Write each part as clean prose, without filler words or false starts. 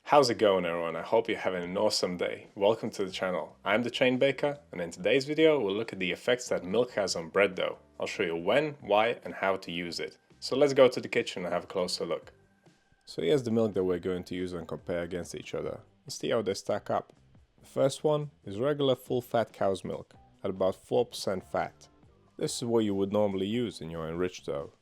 How's it going, everyone? I hope you're having an awesome day. Welcome to the channel. I'm the ChainBaker, and in today's video we'll look at the effects that milk has on bread dough. I'll show you when, why and how to use it. So let's go to the kitchen and have a closer look. So here's the milk that we're going to use and compare against each other. Let's see how they stack up. The first one is regular full fat cow's milk at about 4% fat. This is what you would normally use in your enriched dough.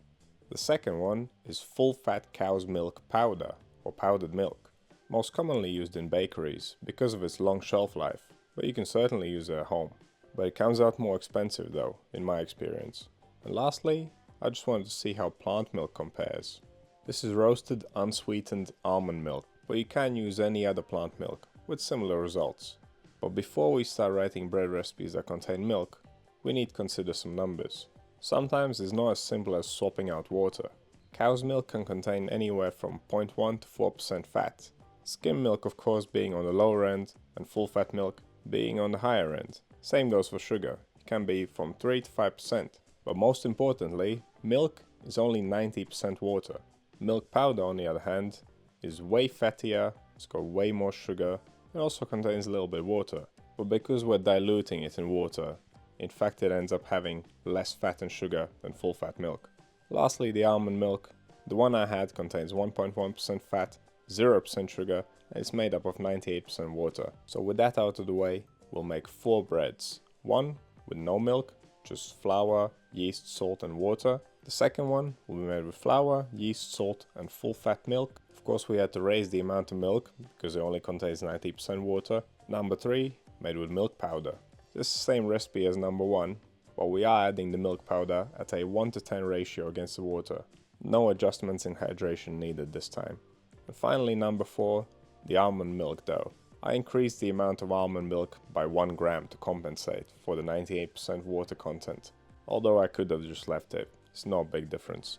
The second one is full fat cow's milk powder or powdered milk, most commonly used in bakeries because of its long shelf life, but you can certainly use it at home. But it comes out more expensive though, in my experience. And lastly, I just wanted to see how plant milk compares. This is roasted unsweetened almond milk, but you can use any other plant milk with similar results. But before we start writing bread recipes that contain milk, we need to consider some numbers. Sometimes it's not as simple as swapping out water. Cow's milk can contain anywhere from 0.1 to 4% fat. Skim milk of course being on the lower end and full fat milk being on the higher end. Same goes for sugar, it can be from 3 to 5%. But most importantly, milk is only 90% water. Milk powder on the other hand is way fattier, it's got way more sugar, it also contains a little bit of water. But because we're diluting it in water, in fact it ends up having less fat and sugar than full fat milk. Lastly, the almond milk. The one I had contains 1.1% fat, 0% sugar, and it's made up of 98% water. So with that out of the way, we'll make 4 breads. One with no milk, just flour, yeast, salt and water. The second one will be made with flour, yeast, salt and full fat milk. Of course we had to raise the amount of milk because it only contains 90% water. Number 3, made with milk powder. This is the same recipe as number 1, but we are adding the milk powder at a 1 to 10 ratio against the water. No adjustments in hydration needed this time. And finally, number 4, the almond milk dough. I increased the amount of almond milk by 1 gram to compensate for the 98% water content. Although I could have just left it, it's no big difference.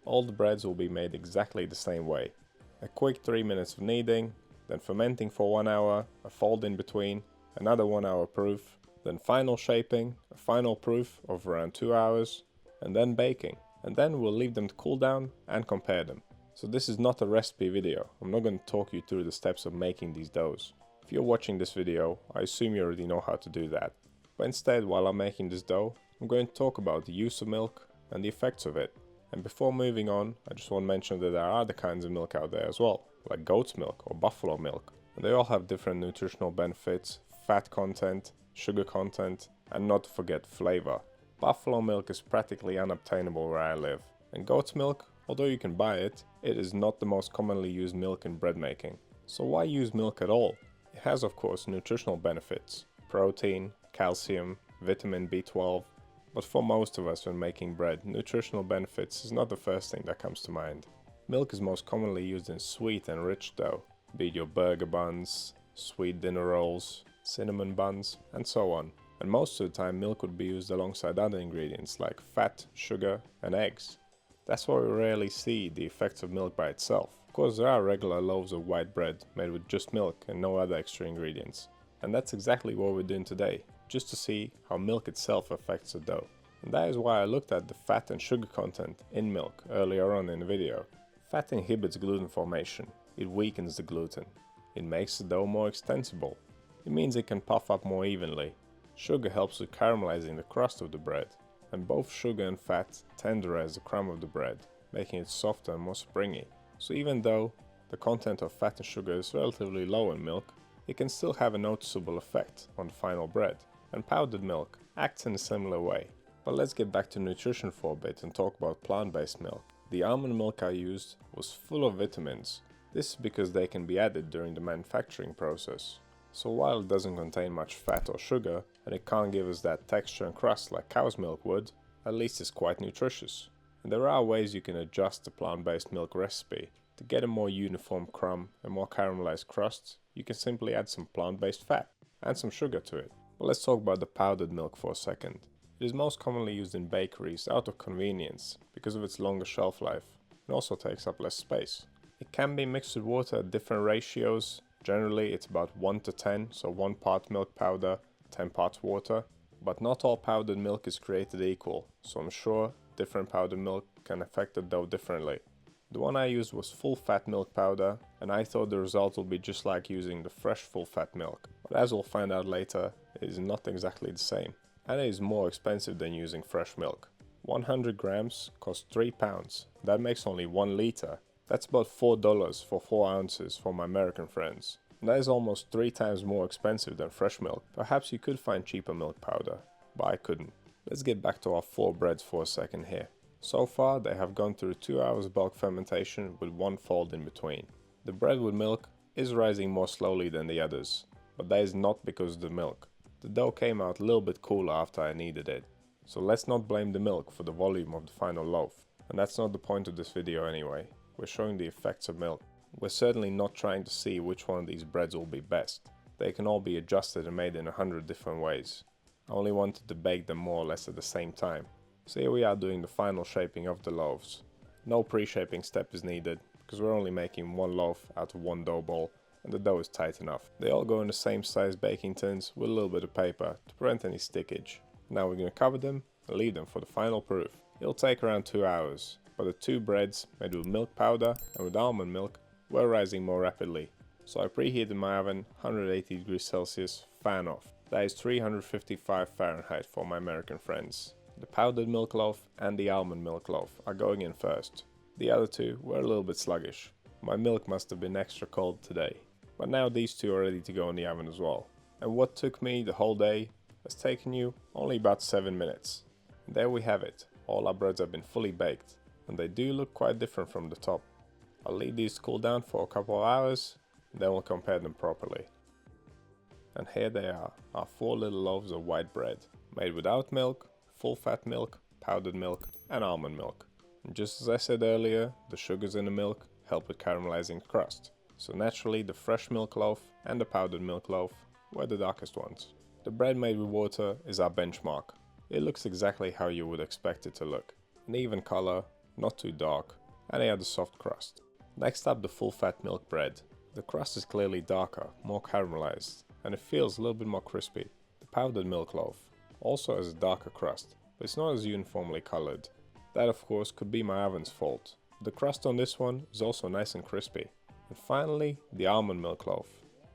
All the breads will be made exactly the same way. A quick 3 minutes of kneading, then fermenting for 1 hour, a fold in between, another 1 hour proof, then final shaping, a final proof of around 2 hours, and then baking. And then we'll leave them to cool down and compare them. So this is not a recipe video, I'm not going to talk you through the steps of making these doughs. If you're watching this video, I assume you already know how to do that. But instead, while I'm making this dough, I'm going to talk about the use of milk and the effects of it. And before moving on, I just want to mention that there are other kinds of milk out there as well, like goat's milk or buffalo milk. And they all have different nutritional benefits, fat content, sugar content, and not to forget flavour. Buffalo milk is practically unobtainable where I live. And goat's milk, although you can buy it, it is not the most commonly used milk in bread making. So why use milk at all? It has of course nutritional benefits, protein, calcium, vitamin B12, but for most of us when making bread, nutritional benefits is not the first thing that comes to mind. Milk is most commonly used in sweet and rich dough, be it your burger buns, sweet dinner rolls, cinnamon buns, and so on. And most of the time milk would be used alongside other ingredients like fat, sugar, and eggs. That's why we rarely see the effects of milk by itself. Of course there are regular loaves of white bread made with just milk and no other extra ingredients. And that's exactly what we're doing today, just to see how milk itself affects the dough. And that is why I looked at the fat and sugar content in milk earlier on in the video. Fat inhibits gluten formation, it weakens the gluten, it makes the dough more extensible, it means it can puff up more evenly. Sugar helps with caramelizing the crust of the bread. And both sugar and fat tenderize the crumb of the bread, making it softer and more springy. So even though the content of fat and sugar is relatively low in milk, it can still have a noticeable effect on the final bread. And powdered milk acts in a similar way. But let's get back to nutrition for a bit and talk about plant-based milk. The almond milk I used was full of vitamins. This is because they can be added during the manufacturing process. So while it doesn't contain much fat or sugar, and it can't give us that texture and crust like cow's milk would, at least it's quite nutritious. And there are ways you can adjust the plant-based milk recipe. To get a more uniform crumb and more caramelized crust, you can simply add some plant-based fat and some sugar to it. But let's talk about the powdered milk for a second. It is most commonly used in bakeries out of convenience because of its longer shelf life and also takes up less space. It can be mixed with water at different ratios. Generally it's about 1 to 10, so 1 part milk powder, 10 parts water. But not all powdered milk is created equal, so I'm sure different powdered milk can affect the dough differently. The one I used was full fat milk powder, and I thought the result would be just like using the fresh full fat milk. But as we'll find out later, it is not exactly the same. And it is more expensive than using fresh milk. 100 grams costs £3. That makes only 1 litre. That's about $4 for 4 ounces for my American friends. And that is almost 3 times more expensive than fresh milk. Perhaps you could find cheaper milk powder, but I couldn't. Let's get back to our 4 breads for a second here. So far they have gone through 2 hours bulk fermentation with 1 fold in between. The bread with milk is rising more slowly than the others, but that is not because of the milk. The dough came out a little bit cooler after I kneaded it. So let's not blame the milk for the volume of the final loaf. And that's not the point of this video anyway. We're showing the effects of milk. We're certainly not trying to see which one of these breads will be best. They can all be adjusted and made in 100 different ways. I only wanted to bake them more or less at the same time. So here we are doing the final shaping of the loaves. No pre-shaping step is needed because we're only making 1 loaf out of 1 dough ball and the dough is tight enough. They all go in the same size baking tins with a little bit of paper to prevent any stickage. Now we're going to cover them and leave them for the final proof. It'll take around 2 hours, but the 2 breads made with milk powder and with almond milk were rising more rapidly. So I preheated my oven 180 degrees Celsius, fan off. That is 355 Fahrenheit for my American friends. The powdered milk loaf and the almond milk loaf are going in first. The other 2 were a little bit sluggish. My milk must have been extra cold today. But now these 2 are ready to go in the oven as well. And what took me the whole day has taken you only about 7 minutes. And there we have it. All our breads have been fully baked. And they do look quite different from the top. I'll leave these to cool down for a couple of hours. Then we'll compare them properly. And here they are, our 4 little loaves of white bread. Made without milk, full fat milk, powdered milk and almond milk. And just as I said earlier, the sugars in the milk help with caramelizing the crust. So naturally the fresh milk loaf and the powdered milk loaf were the darkest ones. The bread made with water is our benchmark. It looks exactly how you would expect it to look. An even color, not too dark, and it had a soft crust. Next up, the full fat milk bread. The crust is clearly darker, more caramelized, and it feels a little bit more crispy. The powdered milk loaf also has a darker crust, but it's not as uniformly colored. That of course could be my oven's fault. The crust on this one is also nice and crispy. And finally, the almond milk loaf.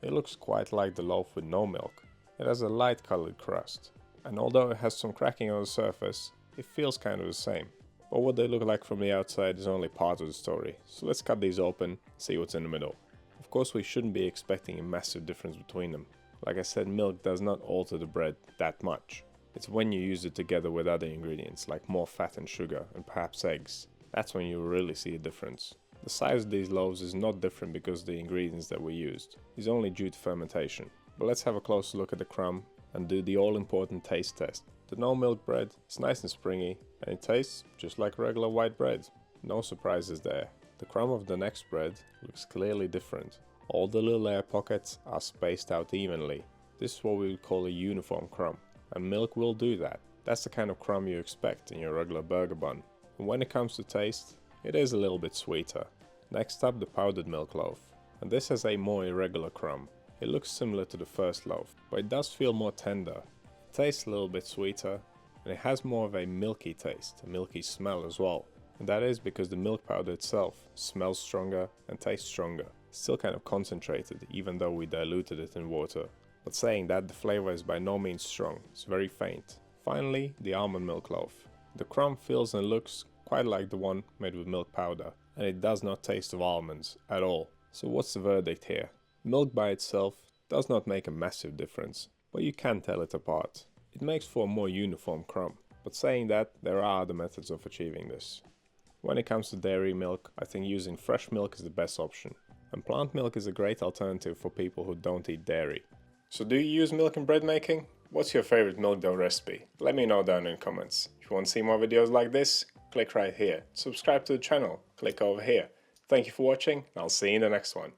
It looks quite like the loaf with no milk. It has a light colored crust, and although it has some cracking on the surface, it feels kind of the same. But what they look like from the outside is only part of the story, so let's cut these open and see what's in the middle. Of course we shouldn't be expecting a massive difference between them. Like I said, milk does not alter the bread that much. It's when you use it together with other ingredients like more fat and sugar and perhaps eggs. That's when you really see a difference. The size of these loaves is not different because of the ingredients that we used. It's only due to fermentation. But let's have a closer look at the crumb and do the all-important taste test. The no milk bread is nice and springy and it tastes just like regular white bread. No surprises there. The crumb of the next bread looks clearly different. All the little air pockets are spaced out evenly. This is what we would call a uniform crumb. And milk will do that. That's the kind of crumb you expect in your regular burger bun. And when it comes to taste, it is a little bit sweeter. Next up, the powdered milk loaf. And this has a more irregular crumb. It looks similar to the first loaf, but it does feel more tender. It tastes a little bit sweeter, and it has more of a milky taste, a milky smell as well. And that is because the milk powder itself smells stronger and tastes stronger. It's still kind of concentrated, even though we diluted it in water. But saying that, the flavor is by no means strong, it's very faint. Finally, the almond milk loaf. The crumb feels and looks quite like the one made with milk powder, and it does not taste of almonds at all. So what's the verdict here? Milk by itself does not make a massive difference, but you can tell it apart. It makes for a more uniform crumb, but saying that, there are other methods of achieving this. When it comes to dairy milk, I think using fresh milk is the best option, and plant milk is a great alternative for people who don't eat dairy. So do you use milk in bread making? What's your favorite milk dough recipe? Let me know down in the comments. If you want to see more videos like this, click right here. Subscribe to the channel, click over here. Thank you for watching, and I'll see you in the next one.